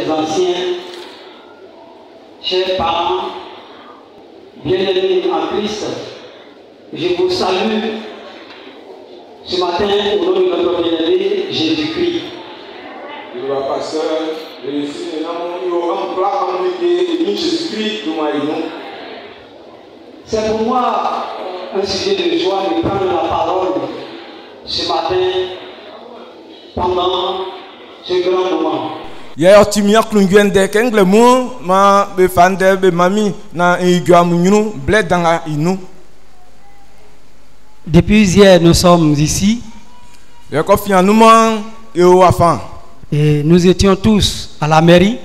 chers anciens, chers parents, bien-aimés en Christ, je vous salue ce matin au nom de notre bien-aimé Jésus-Christ. C'est pour moi un sujet de joie de prendre la parole ce matin pendant ce grand moment. Depuis hier, nous sommes ici. Et nous étions tous à la mairie.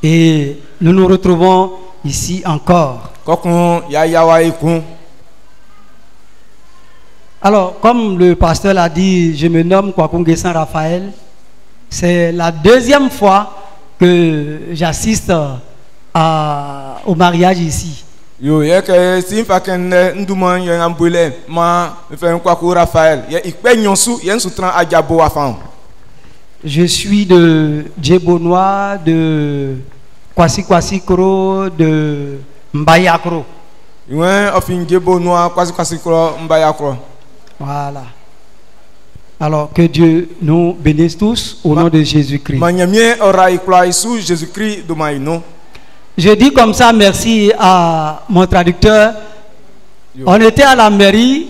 Et nous nous retrouvons ici encore. Alors, comme le pasteur l'a dit, je me nomme Kwakunge Saint Raphaël. C'est la deuxième fois que j'assiste au mariage ici. Je suis de Djebonois, de Kwasi Kro, de Mbayakro. Voilà. Alors que Dieu nous bénisse tous au nom de Jésus-Christ. Je dis comme ça merci à mon traducteur. On était à la mairie,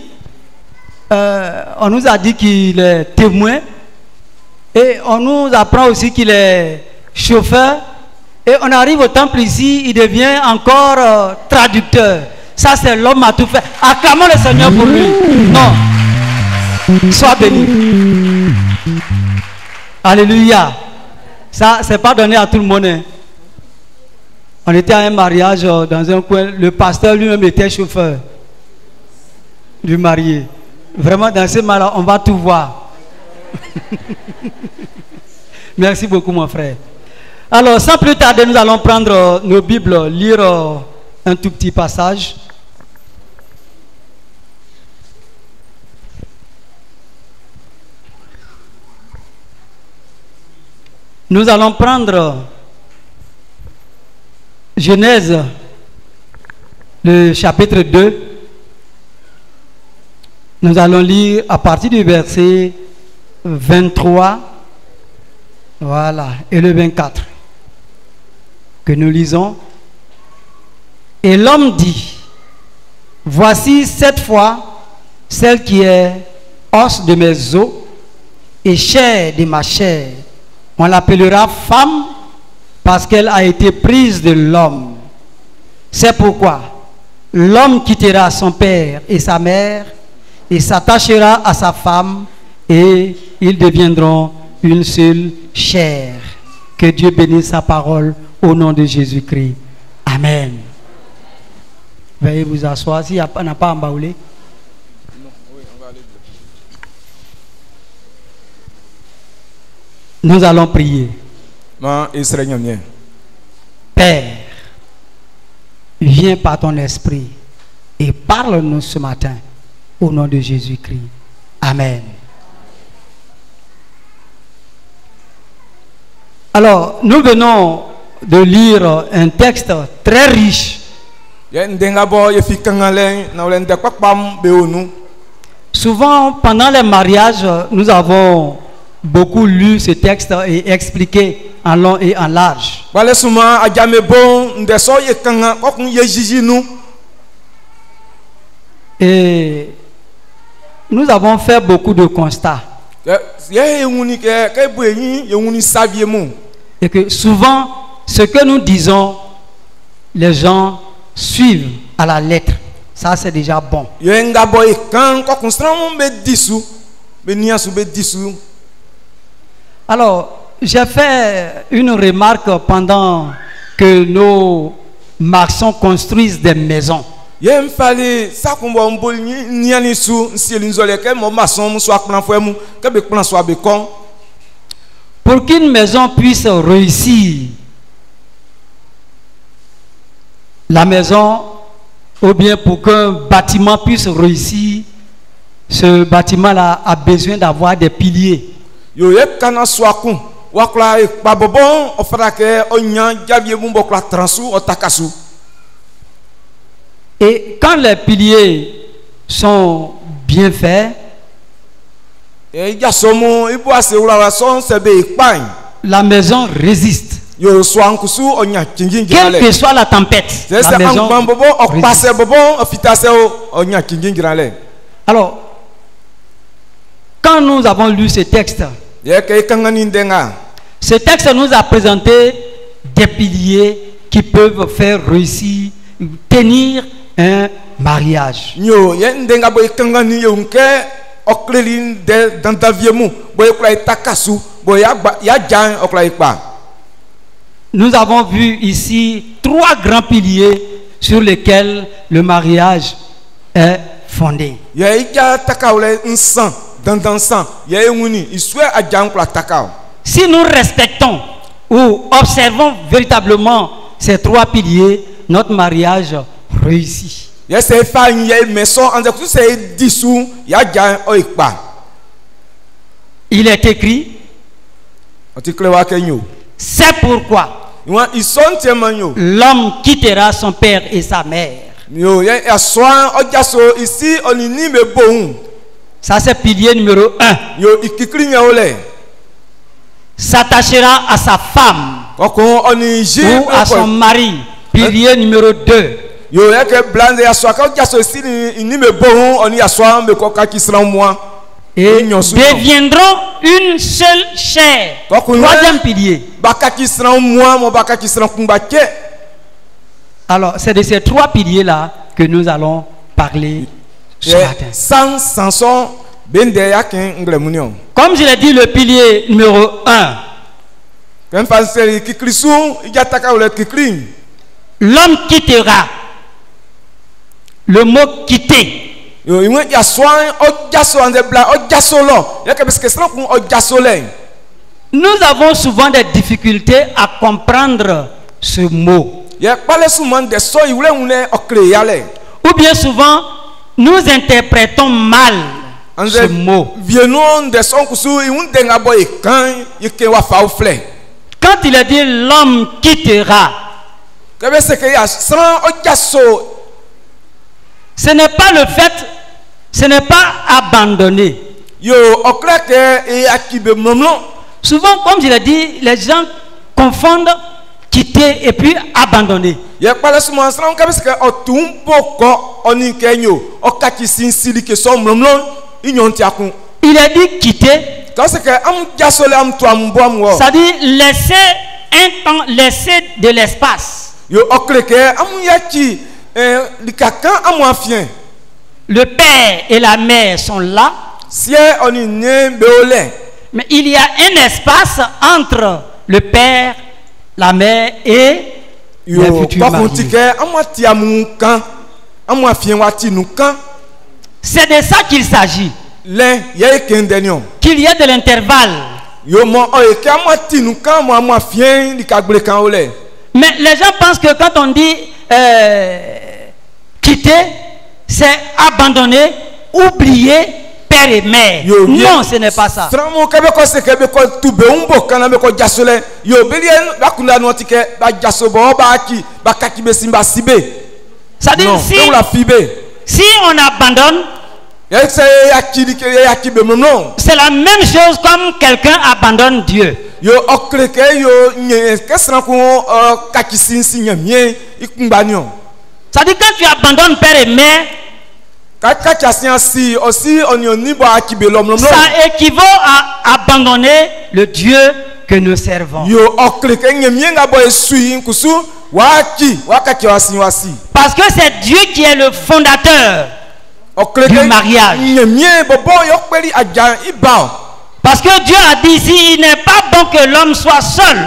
on nous a dit qu'il est témoin et on nous apprend aussi qu'il est chauffeur. Et on arrive au temple ici, il devient encore traducteur. Ça c'est l'homme à tout faire. Acclamons le Seigneur pour lui. Non. Sois béni. Alléluia. Ça c'est pas donné à tout le monde. Hein. On était à un mariage dans un coin. Le pasteur lui-même était chauffeur du marié. Vraiment dans ce mal-là, on va tout voir. Merci beaucoup mon frère. Alors sans plus tarder, nous allons prendre nos Bibles, lire un tout petit passage. Nous allons prendre Genèse, le chapitre 2. Nous allons lire à partir du verset 23, voilà, et le 24. Que nous lisons. Et l'homme dit, voici cette fois celle qui est os de mes os et chair de ma chair. On l'appellera femme parce qu'elle a été prise de l'homme. C'est pourquoi l'homme quittera son père et sa mère et s'attachera à sa femme et ils deviendront une seule chair. Que Dieu bénisse sa parole au nom de Jésus-Christ. Amen. Veuillez vous asseoir. Si on n'a pas embaoulé. Nous allons prier. Père, viens par ton esprit et parle-nous ce matin au nom de Jésus-Christ. Amen. Alors, nous venons de lire un texte très riche. Souvent, pendant les mariages, nous avons beaucoup lu ce texte et expliqué en long et en large. Et nous avons fait beaucoup de constats. Et que souvent, ce que nous disons, les gens suivent à la lettre. Ça, c'est déjà bon. Alors, j'ai fait une remarque pendant que nos maçons construisent des maisons. Pour qu'une maison puisse réussir, la maison, ou bien pour qu'un bâtiment puisse réussir, ce bâtiment-là a besoin d'avoir des piliers. wakla pa bobon o fara ke o nya jabie mu bokla transu o takasu. Et quand les piliers sont bien faits, e ja somo ibu ase ula son se be ipan. La maison résiste. Yo soan kusu o nya kingi Quelle grale. que soit la tempête, la maison bobo o passe résiste. bobon o fitase o nya kingi grale. Alors, quand nous avons lu ce texte, Ye ke kangani ndenga. ce texte nous a présenté des piliers qui peuvent faire réussir, tenir un mariage. Nyo ye ndenga boy kangani yo nke oklelin de dandaviemu boy kula takasu boy ya jan okla ipa. Nous avons vu ici 3 grands piliers sur lesquels le mariage est fondé. Ya ija takaule nsan dandansan ya enguni iswe ajan kula takao. Si nous respectons ou observons véritablement ces 3 piliers, notre mariage réussit. Ya se fa nye meso ande ku se disu ya jan o ipa. Il est écrit, Otikle wa kenyo. c'est pourquoi Iwa ison temanyo. l'homme quittera son père et sa mère. Yo ya soan o jaso ici onini me bon. Ça c'est pilier numéro 1. Yo ikikli nya ole. S'attachera à sa femme Oko oni ji ou à son mari. Pilier numéro 2. yo ya ke blande ya soa ka jaso ici ni me bon oni ya soan me ko ka kisran moi. Et Ignosu. deviendront une seule chair. Kokun- Troisième pilier. Baka kisran moi mo baka kisran kumbake. Alors, c'est de ces 3 piliers-là que nous allons parler ce matin. Sans Samson bende ya ken ngle munion. Comme je l'ai dit, le pilier numéro 1, Ken fanseli kiklisu ijataka ole kiklin. l'homme quittera. Le mot quitter Yo iwe ya soan o jaso ande bla o jaso lo. Ya ke biske sran kun o jaso le. Nous avons souvent des difficultés à comprendre ce mot. Ya pale suman de so iwle unle o kre yale. Ou bien souvent, nous interprétons mal ce mot. Viennon de son kusu iun denga boy kan yike wa fa ou fle. Quand il est dit l'homme quittera, Kebe se ke ya sran o jaso. ce n'est pas le fait, ce n'est pas abandonner. Yo okra ke e akibe momlon. Souvent, comme je l'ai dit, les gens confondent quitter et puis abandonner. Ya pale suman sran kebe se ke o tumpo ko oni kenyo o kaki sinsili ke so momlon inyon ti akun. Il est dit quitter, Quand c'est que am jaso le am to am bo am wo. ça dit laisser un temps, laisser de l'espace. Yo okre ke am yaki likakan am afien. Le père et la mère sont là, Si oni ne beole. mais il y a un espace entre le père, la mère et les Yo futurs kwa mariés. kontike am ati am kan. Am afien wati nou kan. C'est de ça qu'il s'agit. Le ye kendenion. Qu'il y ait de l'intervalle. Yo mo oye ke am ati nou kan mo am afien likagble kan ole. Mais les gens pensent que quand on dit quitter, c'est abandonner, oublier père et mère. Yo, Non, ce n'est pas ça. Tramo kebe ko se kebe ko tube umbo kana me ko jasole. Yo belien bakunda no tike ba jaso bo ba aki ba kaki be simba sibe. Ça dit, Non, si, on la fibe. si on abandonne, Ya se akili ke ya kibe non. c'est la même chose comme quelqu'un abandonne Dieu. Yo okreke yo nye kesran ko kaki sinsi nyamie ikungbanion. Ça dit, quand tu abandonnes père et mère, Kaka chasian si aussi on yo ni ba akibe lom. ça équivaut à abandonner le Dieu que nous servons. Yo okreke nyamie nga boy sui kusu waki wakaki wasi. Parce que c'est Dieu qui est le fondateur du mariage. Nyamie bobo yo peli ajan iba. Parce que Dieu a dit, ici, il n'est pas bon que l'homme soit seul.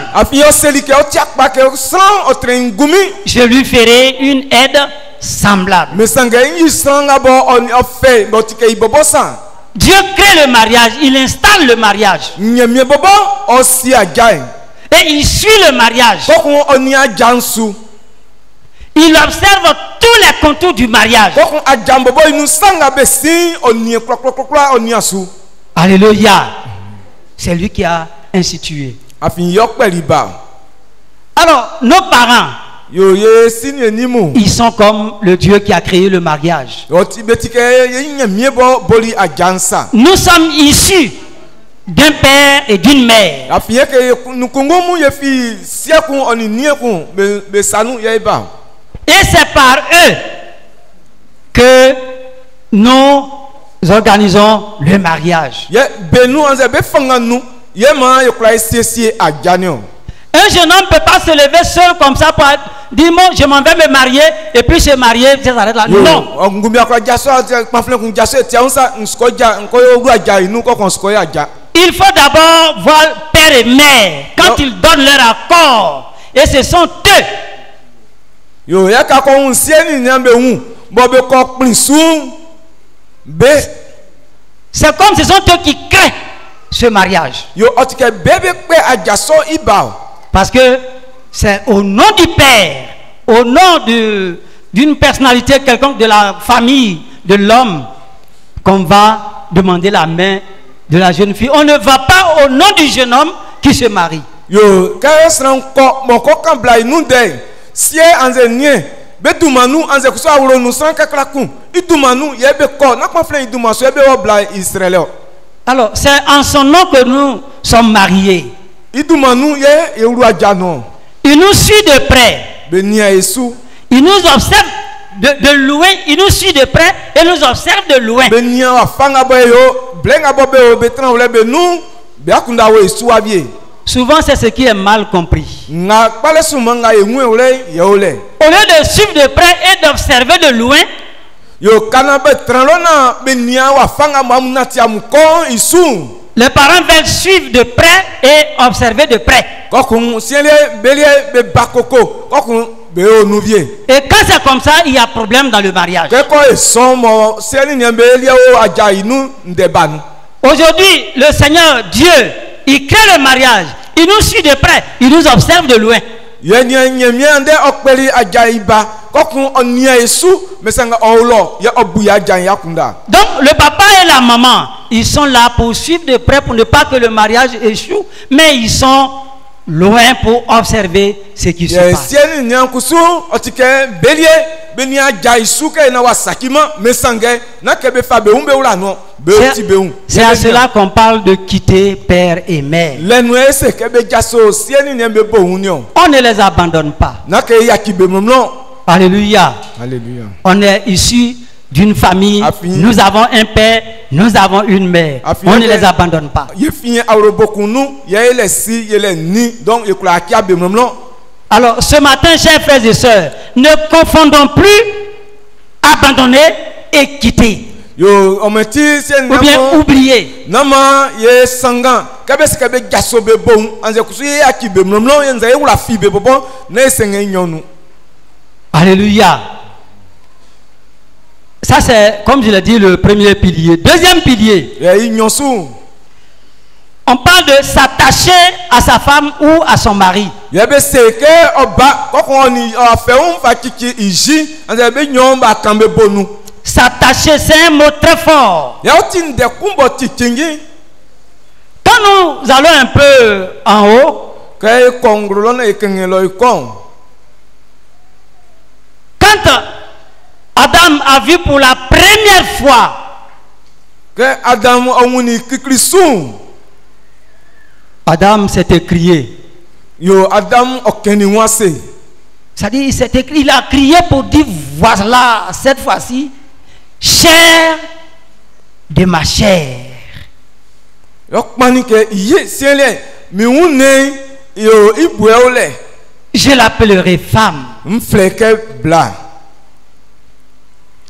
Je lui ferai une aide semblable. Dieu crée le mariage, il installe le mariage. Et il suit le mariage. Il observe tous les contours du mariage. Alléluia. C'est lui qui a institué. afin yok peliba. Alors, nos parents, Yo ye signe ni mu. ils sont comme le Dieu qui a créé le mariage. Yo ti betike ye nye miebo boli ajansa. Nous sommes issus d'un père et d'une mère. Afin que nous kongo mu ye fi siakun oni niekun be sanu ye ba. Et c'est par eux que nous organisons le mariage. Ye benu anze be fanganu ye ma ye kula siesie ajanio. Un jeune homme ne peut pas se lever seul comme ça pour dire moi je m'en vais me marier et puis se marier, ça s'arrête là. Non. Il faut d'abord voir père et mère quand ils donnent leur accord. Et ce sont eux. C'est comme ce sont eux qui créent ce mariage. Parce que c'est au nom du père, au nom d'une personnalité quelconque de la famille de l'homme qu'on va demander la main de la jeune fille. On ne va pas au nom du jeune homme qui se marie. Alors c'est en son nom que nous sommes mariés. Il nous suit de près. Il nous observe de loin. Il nous suit de près et nous observe de loin. Souvent, c'est ce qui est mal compris. Au lieu de suivre de près et d'observer de loin, les parents veulent suivre de près et observer de près. Et quand c'est comme ça, il y a problème dans le mariage. Aujourd'hui, le Seigneur Dieu, il crée le mariage. Il nous suit de près, il nous observe de loin. Donc le papa et la maman, ils sont là pour suivre de près pour ne pas que le mariage échoue, mais ils sont loin pour observer ce qui se passe. C'est à cela qu'on parle de quitter père et mère. On ne les abandonne pas. Alléluia. Alléluia. On est issu d'une famille, nous avons un père, nous avons une mère. On ne les abandonne pas. Alors ce matin, chers frères et sœurs, ne confondons plus abandonner et quitter. Ou bien oublier. Alléluia. Ça c'est, comme je l'ai dit, le premier pilier. Deuxième pilier, on parle de s'attacher à sa femme ou à son mari. S'attacher, c'est un mot très fort. Quand nous allons un peu en haut, quand Adam a vu pour la première fois Adam s'est écrié. C'est-à-dire, il a crié pour dire voilà, cette fois-ci, chair de ma chair. Je l'appellerai femme.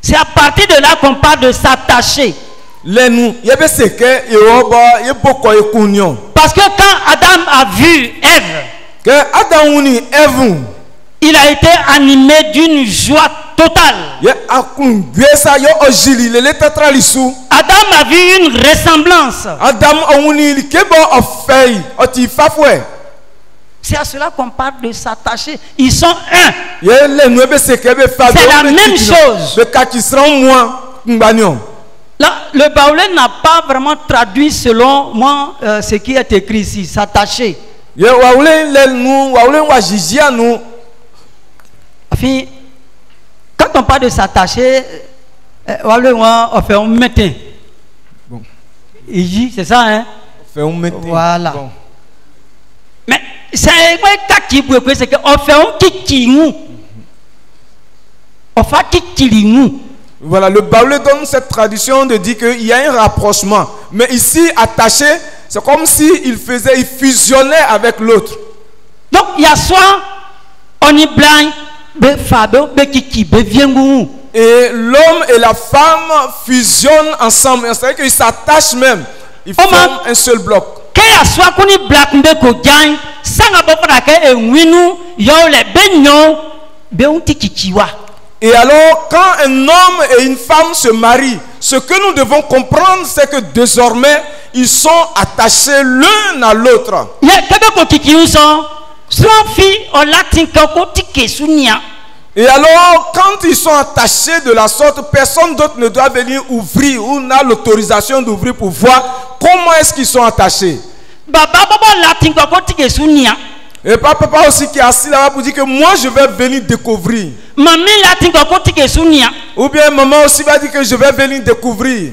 C'est à partir de là qu'on parle de s'attacher. Parce que quand Adam a vu Ève, il a été animé d'une joie totale. Adam a vu une ressemblance. C'est à cela qu'on parle de s'attacher. Ils sont un. C'est la même chose. Là, le Baoulé n'a pas vraiment traduit selon moi ce qui est écrit ici, s'attacher. Enfin, quand on parle de s'attacher, on fait un matin. Bon. Il dit, c'est ça, hein? On fait un matin. Voilà. Bon. Mais c'est c'est qu'on fait un kikingou. On fait kikingou. Voilà, le Baoulé donne cette tradition de dire qu'il y a un rapprochement. Mais ici, attaché, c'est comme s'il il fusionnait avec l'autre. Donc, il y a soit on est blanc, et l'homme et la femme fusionnent ensemble. C'est-à-dire qu'ils s'attachent même. Ils forment un seul bloc. Et alors, quand un homme et une femme se marient, ce que nous devons comprendre, c'est que désormais, ils sont attachés l'un à l'autre. Et alors, quand ils sont attachés de la sorte, personne d'autre ne doit venir ouvrir ou n'a l'autorisation d'ouvrir pour voir comment est-ce qu'ils sont attachés. Et papa aussi qui est assis là-bas pour dire que moi je vais venir découvrir. Ou bien maman aussi va dire que je vais venir découvrir.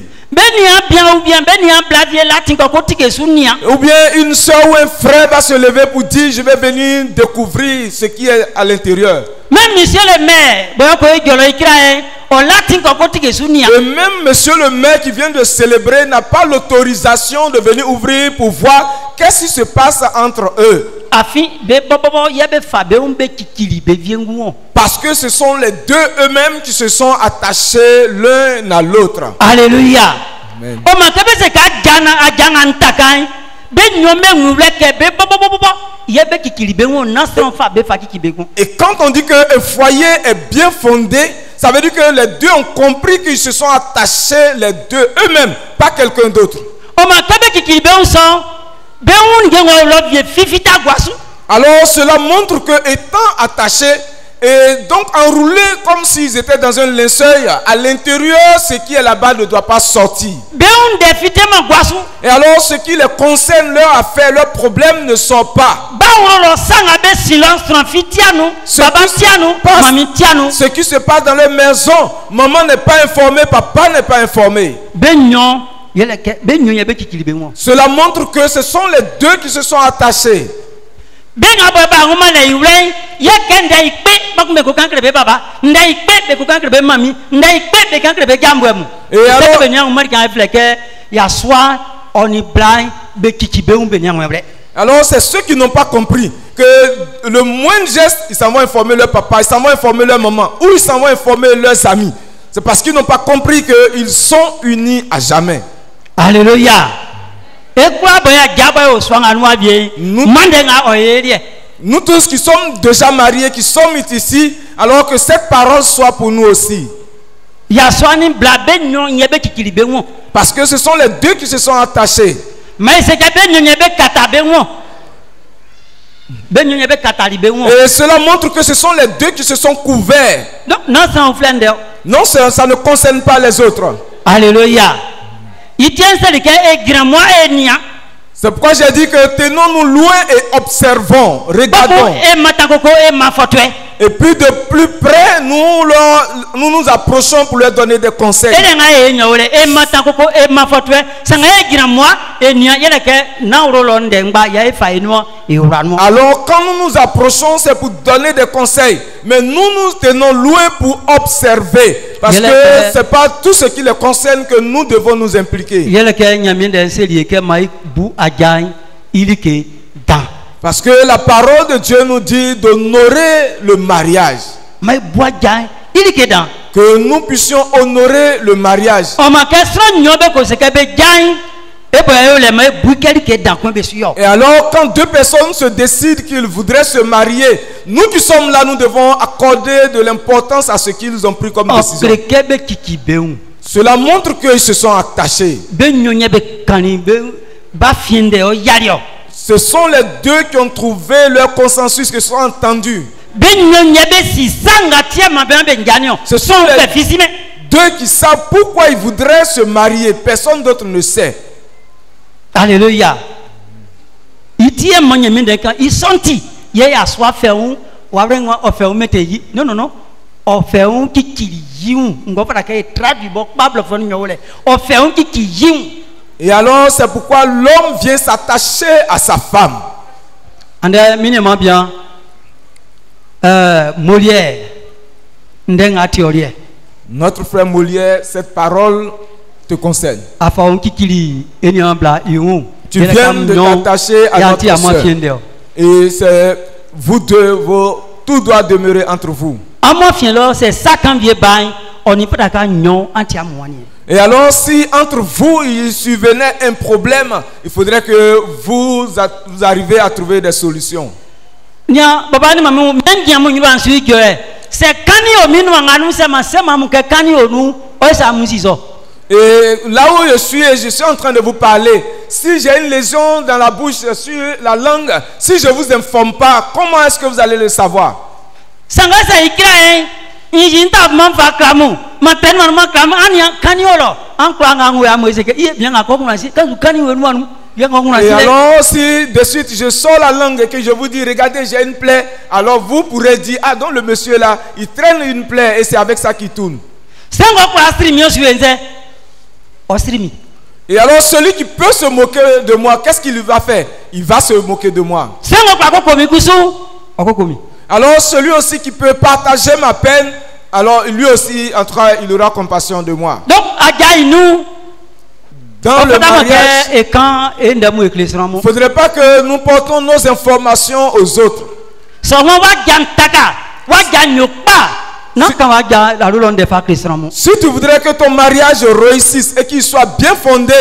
Ou bien une soeur ou un frère va se lever pour dire je vais venir découvrir ce qui est à l'intérieur. Même monsieur le maire, et même monsieur le maire qui vient de célébrer n'a pas l'autorisation de venir ouvrir pour voir qu'est-ce qui se passe entre eux. Parce que ce sont les deux eux-mêmes qui se sont attachés l'un à l'autre. Alléluia. Amen. Et quand on dit qu'un foyer est bien fondé, ça veut dire que les deux ont compris qu'ils se sont attachés les deux eux-mêmes, pas quelqu'un d'autre. Alors cela montre que étant attachés et donc enroulés comme s'ils étaient dans un linceul, à l'intérieur ce qui est là-bas ne doit pas sortir. Et alors ce qui les concerne, leur affaire, leurs problèmes ne sort pas. Ce qui se passe dans leur maison, maman n'est pas informée, papa n'est pas informé. Cela montre que ce sont les deux qui se sont attachés. Alors c'est ceux qui n'ont pas compris que le moindre geste, ils s'en vont informer leur papa, ils s'en vont informer leur maman, ou ils s'en vont informer leurs amis. C'est parce qu'ils n'ont pas compris qu'ils sont unis à jamais. Alléluia. Nous tous qui sommes déjà mariés, qui sommes ici, alors que cette parole soit pour nous aussi. Parce que ce sont les deux qui se sont attachés. Et cela montre que ce sont les deux qui se sont couverts. Non, ça ne concerne pas les autres. Alléluia. C'est pourquoi j'ai dit que tenons-nous loin et observons, regardons. Et puis de plus près, nous nous approchons pour leur donner des conseils. Alors quand nous nous approchons, c'est pour donner des conseils. Mais nous nous tenons loin pour observer. Parce que ce n'est pas tout ce qui les concerne que nous devons nous impliquer. Parce que la parole de Dieu nous dit d'honorer le mariage. Que nous puissions honorer le mariage. Et alors quand deux personnes se décident qu'ils voudraient se marier, nous qui sommes là, nous devons accorder de l'importance à ce qu'ils ont pris comme décision. Cela montre qu'ils se sont attachés. Ce sont les deux qui ont trouvé leur consensus, qui se sont entendus. Ce sont les deux qui savent pourquoi ils voudraient se marier. Personne d'autre ne sait. Alléluia. Et dit un monument de quand il sentit il y a soit fait un ou après on fait un métier non on fait un qui yiu on va pas que traduit bon Bible fon nyole on fait un qui yiu. Et alors c'est pourquoi l'homme vient s'attacher à sa femme. And minimum bien Molière ndenga théorie. Notre frère Molière, cette parole te concerne. Tu viens de t'attacher à notre sœur. Et c'est vous deux, tout doit demeurer entre vous. Et alors si entre vous il survenait un problème, il faudrait que vous arriviez à trouver des solutions. C'est et là où je suis en train de vous parler, si j'ai une lésion dans la bouche, sur la langue, si je ne vous informe pas, comment est-ce que vous allez le savoir? Et alors si de suite je sors la langue et que je vous dis regardez j'ai une plaie, alors vous pourrez dire ah donc le monsieur là il traîne une plaie et c'est avec ça qu'il tourne. Et alors celui qui peut se moquer de moi, qu'est-ce qu'il va faire? Il va se moquer de moi. Alors celui aussi qui peut partager ma peine, alors lui aussi en tout cas il aura compassion de moi. Donc dans le mariage, il ne faudrait pas que nous portons nos informations aux autres. Si tu voudrais que ton mariage réussisse et qu'il soit bien fondé,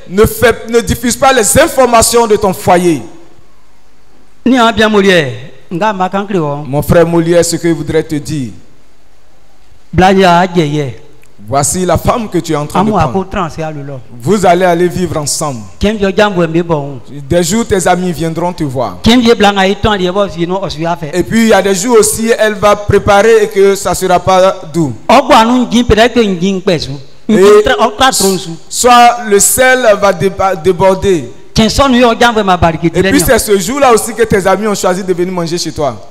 ne diffuse pas les informations de ton foyer. Mon frère Molière, ce que je voudrais te dire. Voici la femme que tu es en train de prendre. Vous allez aller vivre ensemble. Des jours, tes amis viendront te voir. Et puis, il y a des jours aussi, elle va préparer et que ça ne sera pas doux. Soit le sel va déborder. Et puis c'est ce jour-là aussi que tes amis ont choisi de venir manger chez toi.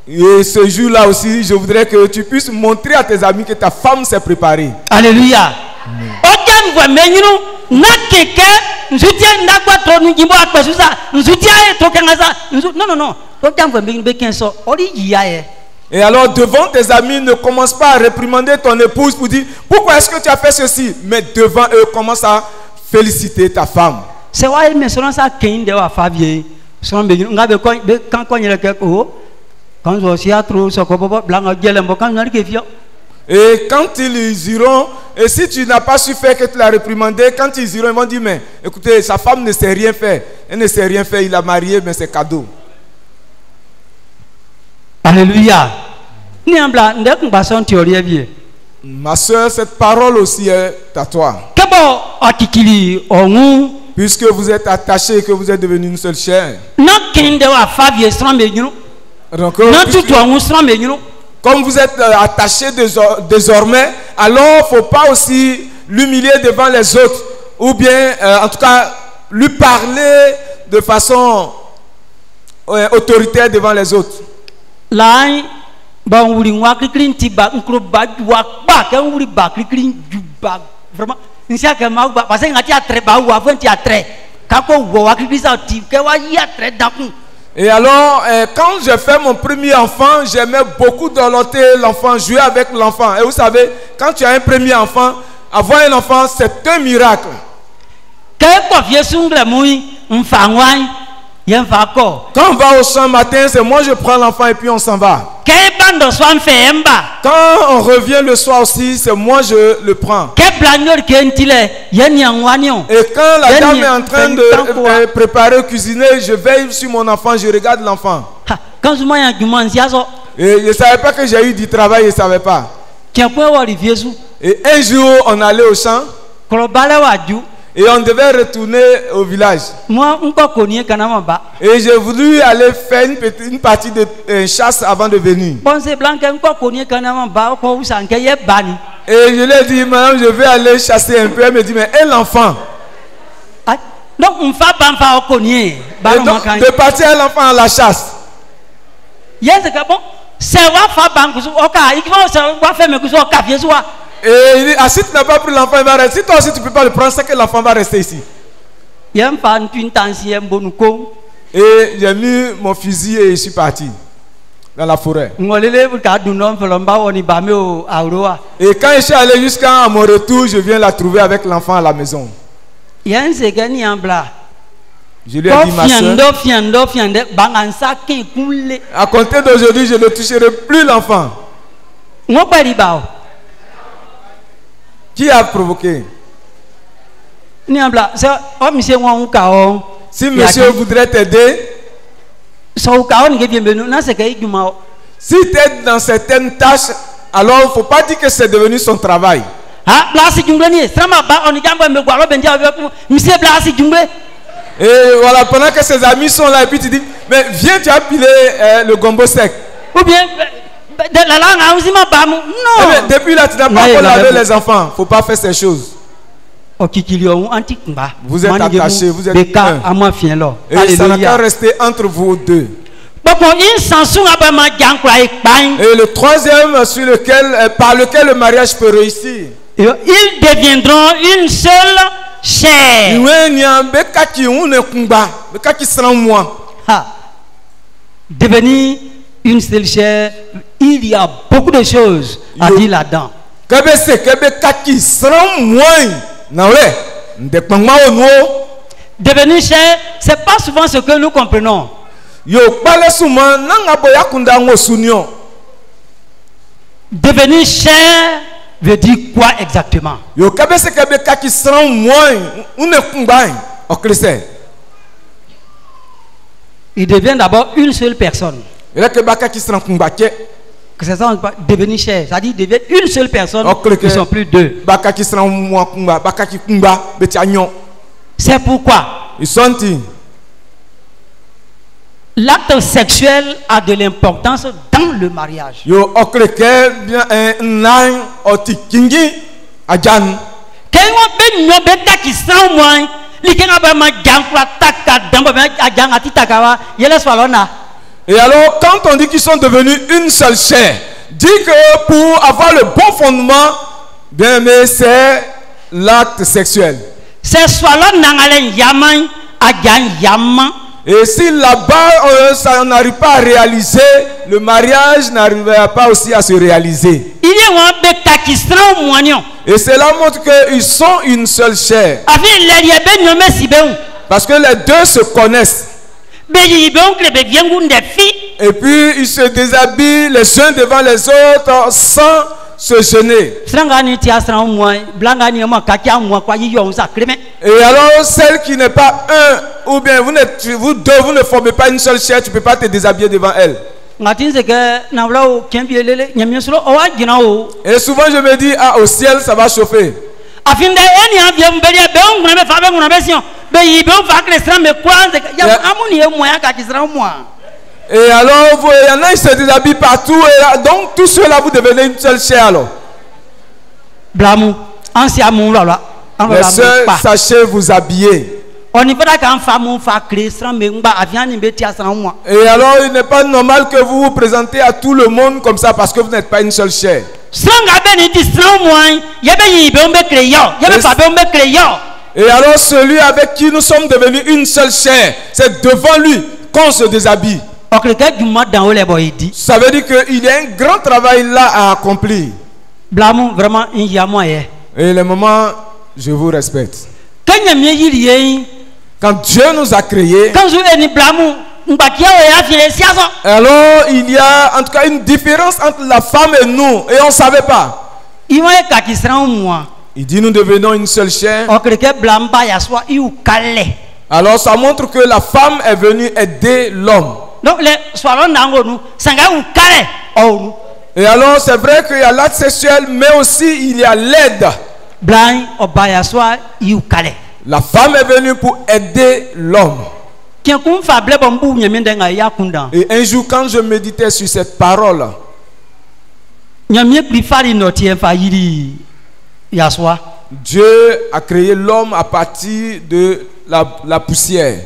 Et ce jour-là aussi, je voudrais que tu puisses montrer à tes amis que ta femme s'est préparée. Alléluia. Et alors devant tes amis, ne commence pas à réprimander ton épouse pour dire pourquoi est-ce que tu as fait ceci, mais devant eux commence à féliciter ta femme. C'est vrai, mais selon ça, quand et quand ils iront, et si tu n'as pas su faire que tu l'as réprimandé, quand ils iront, ils vont dire mais écoutez, sa femme ne sait rien faire, elle ne sait rien faire, il a marié, mais c'est cadeau. Alléluia. Ma soeur, cette parole aussi est à toi. Puisque vous êtes attachés et que vous êtes devenus une seule chair. Donc, comme vous êtes attachés désormais, alors il ne faut pas aussi l'humilier devant les autres. Ou bien, en tout cas, lui parler de façon autoritaire devant les autres. Là, vraiment, et alors, quand j'ai fait mon premier enfant, j'aimais beaucoup dorloter l'enfant, jouer avec l'enfant. Et vous savez, quand tu as un premier enfant, avoir un enfant, c'est un miracle. Quand on va au champ matin, c'est moi je prends l'enfant et puis on s'en va. Quand on revient le soir aussi, c'est moi je le prends. Et quand la dame est en train de préparer, cuisiner, je veille sur mon enfant, je regarde l'enfant. Et je ne savais pas que j'ai eu du travail, je ne savais pas. Et un jour, on allait au champ. Et on devait retourner au village. Et j'ai voulu aller faire une partie de chasse avant de venir. Et je lui ai dit, madame, je vais aller chasser un peu. Elle me dit, mais et l'enfant? Donc on va pas connaître. Et donc, de partir l'enfant à la chasse. Yes, c'est bon. C'est va faire banque sur oka. Il va faire mes coups au café soit. Et il dit, ah, si tu n'as pas pris l'enfant, il va rester. Si toi aussi tu ne peux pas le prendre, c'est que l'enfant va rester ici. Et j'ai mis mon fusil et je suis parti dans la forêt. Et quand je suis allé jusqu'à mon retour, je viens la trouver avec l'enfant à la maison. Je lui ai dit, ma soeur, à compter d'aujourd'hui, je ne toucherai plus l'enfant. Qui a provoqué? Si monsieur voudrait t'aider, si tu es dans certaines tâches, alors il ne faut pas dire que c'est devenu son travail. Et voilà, pendant que ses amis sont là, et puis tu dis, mais viens, tu as pilé le gombo sec. Ou bien, non. Depuis là, tu n'as pas encore lavé les enfants. Il ne faut pas faire ces choses. Vous êtes attachés, vous êtes un. Et ça n'a qu'à rester entre vous deux. Et le troisième sur lequel, par lequel le mariage peut réussir. Ils deviendront une seule chair. Devenir une seule chair, il y a beaucoup de choses à dire là-dedans. Devenir chair, c'est pas souvent ce que nous comprenons. Devenir chair veut dire quoi exactement? Il devient d'abord une seule personne. Que c'est ça, devenir chair, c'est-à-dire devient une seule personne, qui ne sont plus deux. C'est pourquoi l'acte sexuel a de l'importance dans le mariage. Et alors, quand on dit qu'ils sont devenus une seule chair, dit que pour avoir le bon fondement, bien, mais c'est l'acte sexuel. Et si là-bas, ça n'arrive pas à réaliser, le mariage n'arrivera pas aussi à se réaliser. Et cela montre qu'ils sont une seule chair. Parce que les deux se connaissent. Et puis ils se déshabillent les uns devant les autres sans se gêner. Et alors celle qui n'est pas un, ou bien vous deux, vous ne formez pas une seule chair, tu ne peux pas te déshabiller devant elle. Et souvent je me dis, ah, au ciel ça va chauffer. Et alors, il y en a qui se déshabillent partout. Et là, donc, tous ceux-là, vous devenez une seule chair alors. Les sœurs, sachez vous habiller. Et alors, il n'est pas normal que vous vous présentez à tout le monde comme ça parce que vous n'êtes pas une seule chair. Et alors celui avec qui nous sommes devenus une seule chair, c'est devant lui qu'on se déshabille. Ça veut dire qu'il y a un grand travail là à accomplir. Et le moment, je vous respecte. Quand Dieu nous a créés, alors il y a en tout cas une différence entre la femme et nous, et on ne savait pas. Il dit nous devenons une seule chair. Alors ça montre que la femme est venue aider l'homme. Et alors c'est vrai qu'il y a l'acte sexuel, mais aussi il y a l'aide. La femme est venue pour aider l'homme. Et un jour quand je méditais sur cette parole, Dieu a créé l'homme à partir de la poussière.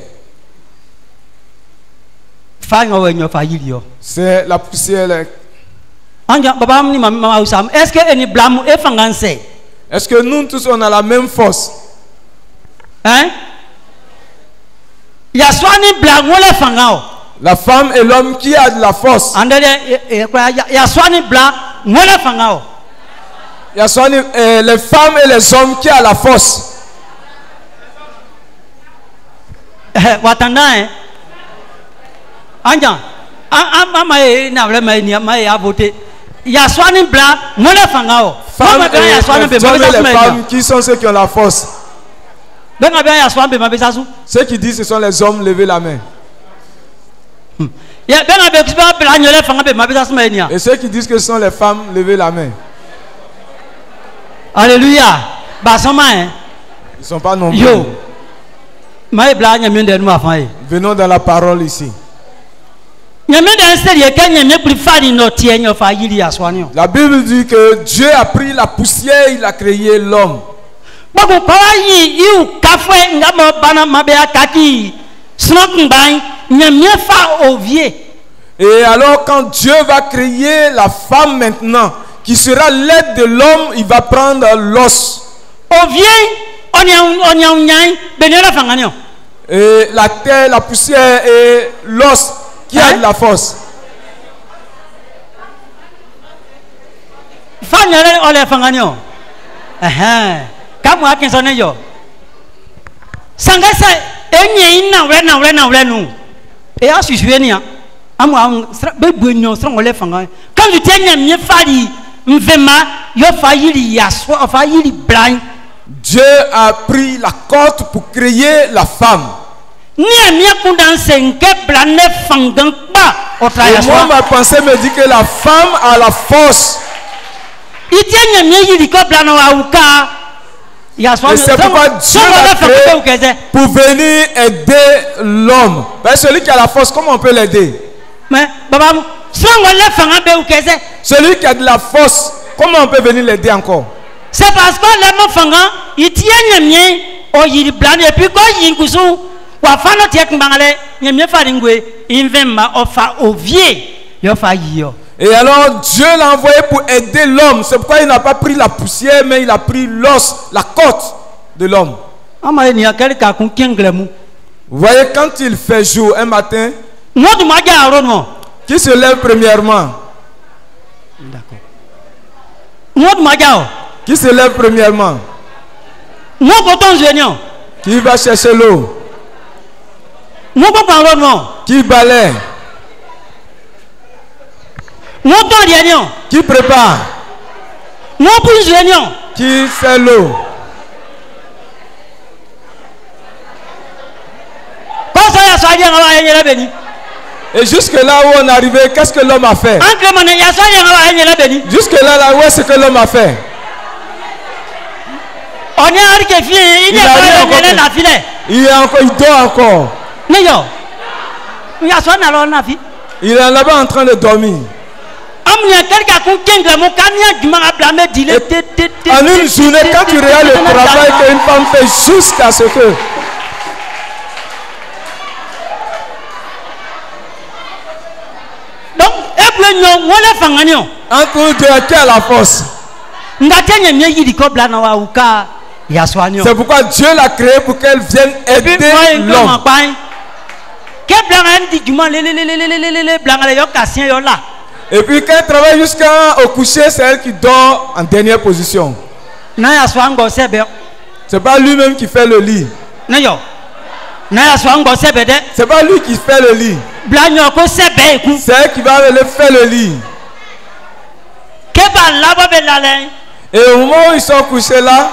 C'est la poussière. Est-ce que nous tous on a la même force? Hein? La femme et l'homme qui a de la force. Les femmes et les hommes qui a la force. Femmes et les femmes qui sont ceux qui ont la force. Ceux qui disent ce sont les hommes, levez la main. Et ceux qui disent que ce sont les femmes, levez la main. Alléluia. Ils ne sont pas nombreux. Venons dans la parole ici. La Bible dit que Dieu a pris la poussière, il a créé l'homme. Et alors quand Dieu va créer la femme maintenant, qui sera l'aide de l'homme, il va prendre l'os. Et la terre, la poussière et l'os qui a de la force. Dieu a pris la corde pour créer la femme. Et moi, ma pensée me dit que la femme a la force. Et c'est pourquoi Dieu l'a créé pour venir aider l'homme. Celui qui a la force, comment on peut l'aider? Celui qui a de la force, comment on peut venir l'aider encore? C'est parce que l'homme fanga, il tient mien, oh il blanc et puis quand il cousu, ou à faire notre yekmbangale, il me fait l'ingwe, il vient ma offre au vieux, il fa yo. Et alors Dieu l'a envoyé pour aider l'homme. C'est pourquoi il n'a pas pris la poussière, mais il a pris l'os, la côte de l'homme. Vous voyez, quand il fait jour un matin, qui se lève premièrement? D'accord. Qui se lève premièrement? Qui va chercher l'eau? Qui balaie? Qui prépare? Qui fait l'eau? Et jusque là où on est arrivé, qu'est-ce que l'homme a fait? Jusque là où est-ce que l'homme a fait? Il dort encore. Il est là-bas en train de dormir. En une journée, quand tu regardes le travail qu'une femme fait jusqu'à ce que... Entre nous deux, qui a la force? C'est pourquoi Dieu l'a créé pour qu'elle vienne aider l'homme. Et puis quand elle travaille jusqu'au coucher, c'est elle qui dort en dernière position. C'est pas lui-même qui fait le lit. C'est pas lui qui fait le lit. C'est elle qui va faire le lit. Et au moment où ils sont couchés là,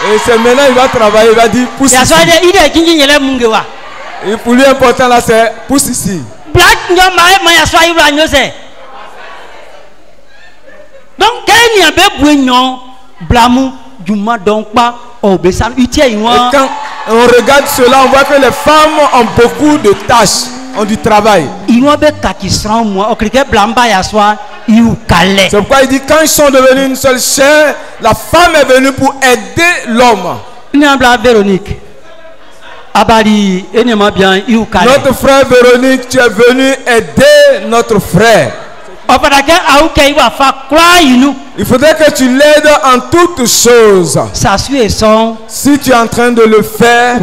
et c'est maintenant il va travailler, il va dire pousse ici. Et pour lui important là c'est pousse ici. Donc quand il y a et quand on regarde cela, on voit que les femmes ont beaucoup de tâches, ont du travail. C'est pourquoi il dit quand ils sont devenus une seule chair, la femme est venue pour aider l'homme. Véronique. Notre frère Véronique, tu es venu aider notre frère. Il faudrait que tu l'aides en toutes choses. Si tu es en train de le faire,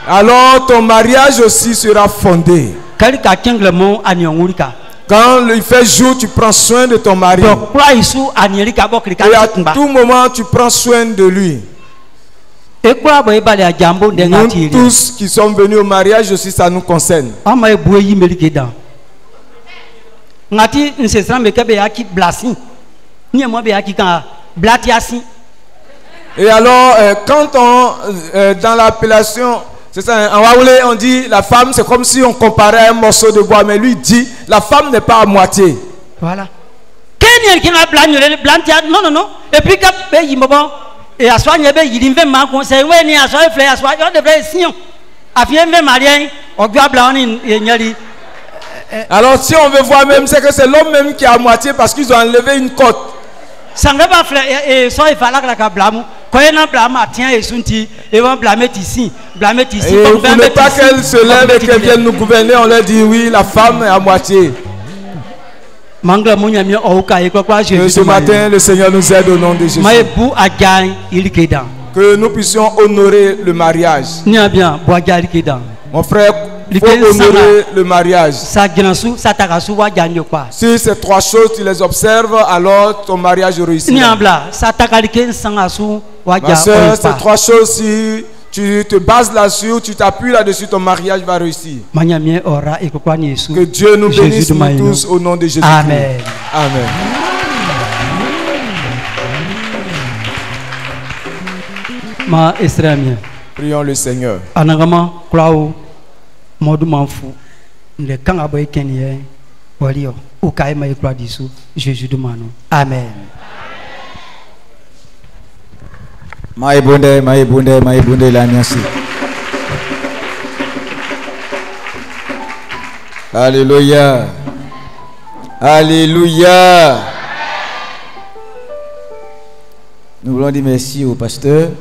alors ton mariage aussi sera fondé. Quand il fait jour, tu prends soin de ton mari. Et à tout moment, tu prends soin de lui. Nous tous qui sommes venus au mariage aussi, ça nous concerne. Et alors, quand on, dans l'appellation, c'est ça, en Waoulé, on dit la femme, c'est comme si on comparait un morceau de bois, mais lui dit, la femme n'est pas à moitié. Voilà. Non, non, non. Et puis, et à soi, il y avait il invente ma conseil, ouais, ni à soi, frère, à soi, il devrait si on a fait un mariage, on doit blâmer. Alors, si on veut voir même, c'est que c'est l'homme même qui est à moitié parce qu'ils ont enlevé une côte. Ça ne va pas faire, et ça, il fallait que la blâme. Quand il y a un blâme, tiens, et sunti, et on blâmer ici, blâmer ici. Et vous ne voulez pas qu'elle se lève et qu'elle vienne nous gouverner, on leur dit oui, la femme est à moitié. Que ce matin, le Seigneur nous aide au nom de Jésus. Que nous puissions honorer le mariage. Mon frère, il faut honorer le mariage. Si ces trois choses, tu les observes, alors ton mariage réussit. Ma soeur, ces trois choses, si tu te bases là-dessus, tu t'appuies là-dessus, ton mariage va réussir. Que Dieu nous bénisse nous tous au nom de Jésus. Amen. Amen. Prions le Seigneur. Amen. Maïbunde, la merci. Alléluia. Alléluia. Nous voulons dire merci au pasteur.